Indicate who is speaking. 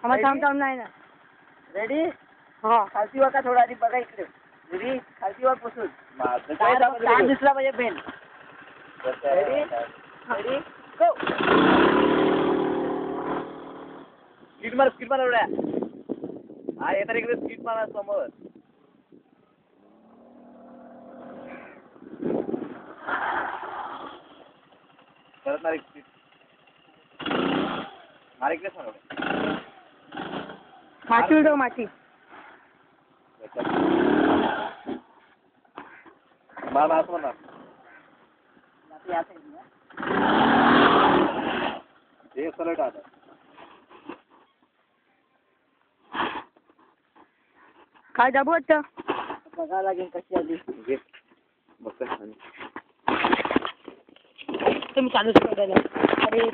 Speaker 1: आम्हाला थांब नाही ना.
Speaker 2: रेडी?
Speaker 1: हा.
Speaker 2: खालती वर का थोडा आधी बघा इकडे. रेडी? खालती वर पुसून. काय दिसला पाहिजे पेन. रेडी? रेडी? गो. स्पीड मार एवढ्या. हा येतात इकडे स्पीड मारा समोर. परत मार स्पीड. मार इकडे सांगा.
Speaker 1: माती उडव माती.
Speaker 2: मार मार असं मार. हे सलट आता.
Speaker 1: काय दाबू वाटतं?
Speaker 2: बघावं लागेल कशी आली. घे. बघ
Speaker 1: तुम्ही चालूच करायला. अरे